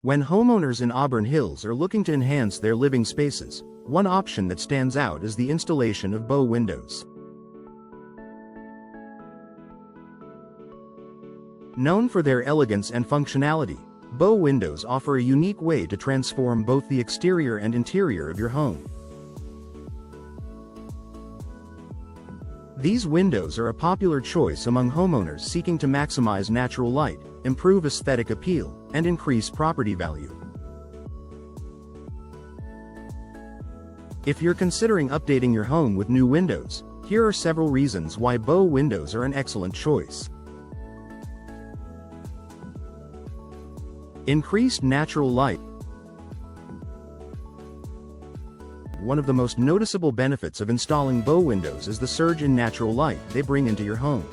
When homeowners in Auburn Hills are looking to enhance their living spaces, one option that stands out is the installation of bow windows. Known for their elegance and functionality, bow windows offer a unique way to transform both the exterior and interior of your home. These windows are a popular choice among homeowners seeking to maximize natural light, improve aesthetic appeal, and increase property value. If you're considering updating your home with new windows, here are several reasons why bow windows are an excellent choice. Increased natural light. One of the most noticeable benefits of installing bow windows is the surge in natural light they bring into your home.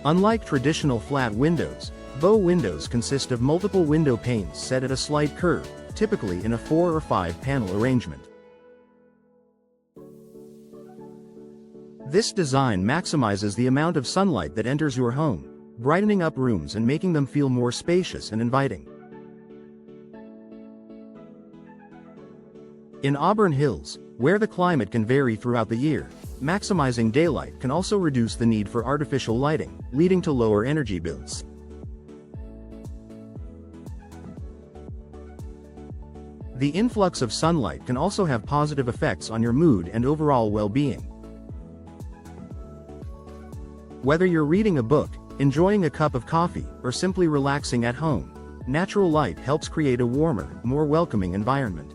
Unlike traditional flat windows, bow windows consist of multiple window panes set at a slight curve, typically in a 4 or 5 panel arrangement. This design maximizes the amount of sunlight that enters your home, brightening up rooms and making them feel more spacious and inviting. In Auburn Hills, where the climate can vary throughout the year, maximizing daylight can also reduce the need for artificial lighting, leading to lower energy bills. The influx of sunlight can also have positive effects on your mood and overall well-being. Whether you're reading a book, enjoying a cup of coffee, or simply relaxing at home, natural light helps create a warmer, more welcoming environment.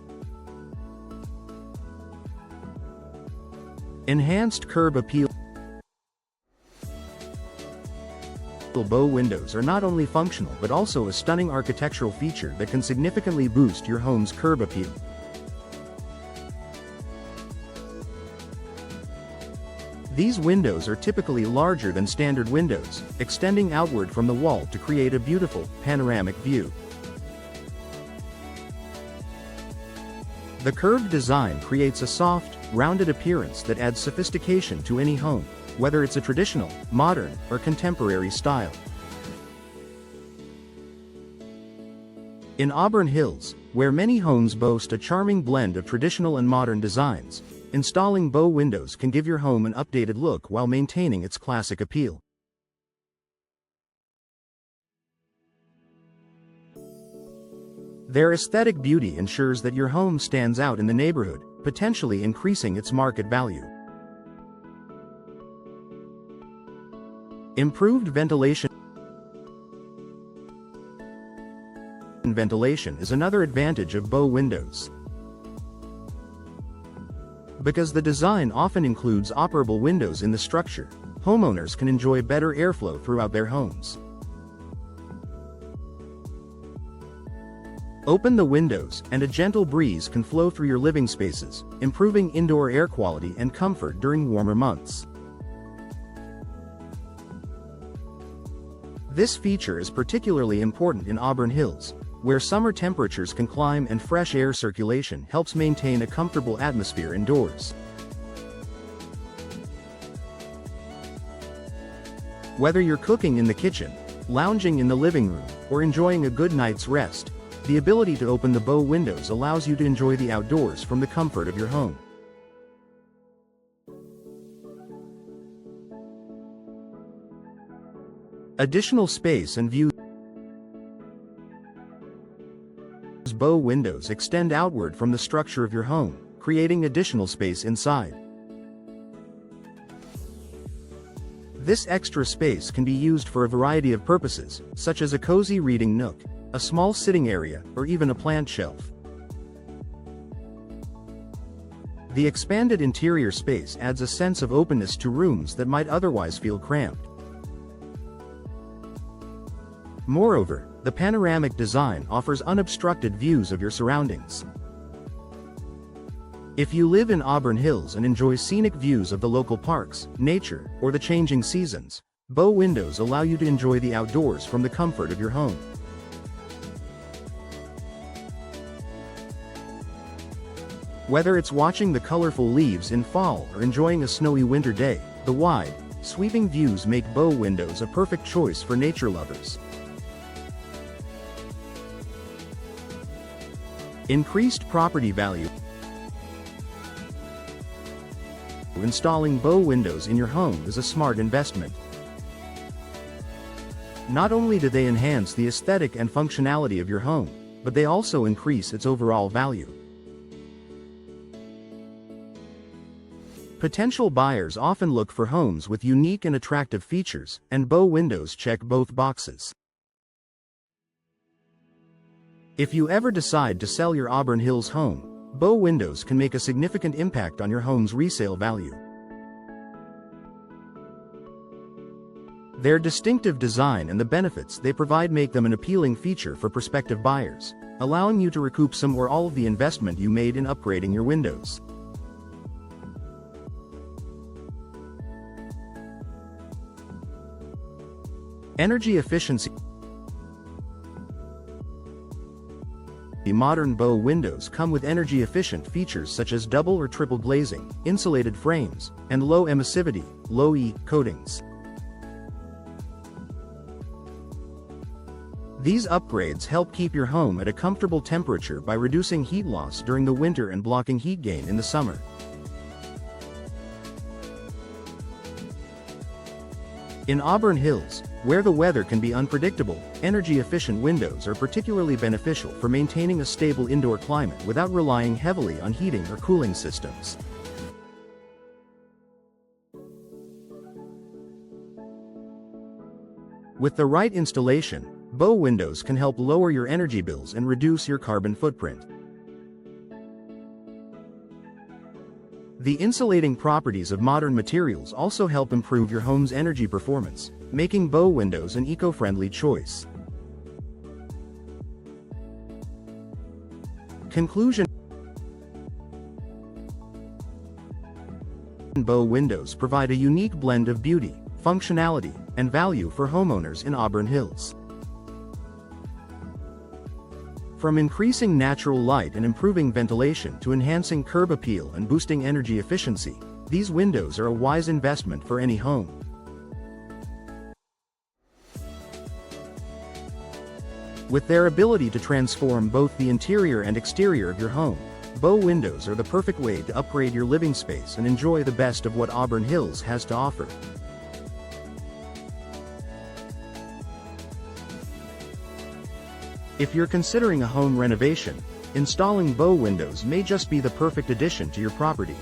Enhanced curb appeal. Bow windows are not only functional but also a stunning architectural feature that can significantly boost your home's curb appeal. These windows are typically larger than standard windows, extending outward from the wall to create a beautiful, panoramic view. The curved design creates a soft, rounded appearance that adds sophistication to any home, whether it's a traditional, modern, or contemporary style. In Auburn Hills, where many homes boast a charming blend of traditional and modern designs, installing bow windows can give your home an updated look while maintaining its classic appeal. Their aesthetic beauty ensures that your home stands out in the neighborhood, potentially increasing its market value. Improved ventilation. Ventilation is another advantage of bow windows. Because the design often includes operable windows in the structure, homeowners can enjoy better airflow throughout their homes. Open the windows, and a gentle breeze can flow through your living spaces, improving indoor air quality and comfort during warmer months. This feature is particularly important in Auburn Hills, where summer temperatures can climb and fresh air circulation helps maintain a comfortable atmosphere indoors. Whether you're cooking in the kitchen, lounging in the living room, or enjoying a good night's rest, the ability to open the bow windows allows you to enjoy the outdoors from the comfort of your home. Additional space and view. Bow windows extend outward from the structure of your home, creating additional space inside. This extra space can be used for a variety of purposes, such as a cozy reading nook, a small sitting area, or even a plant shelf. The expanded interior space adds a sense of openness to rooms that might otherwise feel cramped. Moreover, the panoramic design offers unobstructed views of your surroundings. If you live in Auburn Hills and enjoy scenic views of the local parks, nature, or the changing seasons, bow windows allow you to enjoy the outdoors from the comfort of your home. Whether it's watching the colorful leaves in fall or enjoying a snowy winter day, the wide, sweeping views make Bow Windows a perfect choice for nature lovers. Increased property value. Installing Bow Windows in your home is a smart investment. Not only do they enhance the aesthetic and functionality of your home, but they also increase its overall value. Potential buyers often look for homes with unique and attractive features, and Bow Windows check both boxes. If you ever decide to sell your Auburn Hills home, Bow Windows can make a significant impact on your home's resale value. Their distinctive design and the benefits they provide make them an appealing feature for prospective buyers, allowing you to recoup some or all of the investment you made in upgrading your windows. Energy efficiency. The modern Bow Windows come with energy-efficient features such as double or triple glazing, insulated frames, and low emissivity, low-E coatings. These upgrades help keep your home at a comfortable temperature by reducing heat loss during the winter and blocking heat gain in the summer. In Auburn Hills, where the weather can be unpredictable, energy-efficient windows are particularly beneficial for maintaining a stable indoor climate without relying heavily on heating or cooling systems. With the right installation, Bow Windows can help lower your energy bills and reduce your carbon footprint. The insulating properties of modern materials also help improve your home's energy performance, making Bow Windows an eco-friendly choice. Conclusion. Bow Windows provide a unique blend of beauty, functionality, and value for homeowners in Auburn Hills. From increasing natural light and improving ventilation to enhancing curb appeal and boosting energy efficiency, these windows are a wise investment for any home. With their ability to transform both the interior and exterior of your home, Bow Windows are the perfect way to upgrade your living space and enjoy the best of what Auburn Hills has to offer. If you're considering a home renovation, installing Bow Windows may just be the perfect addition to your property.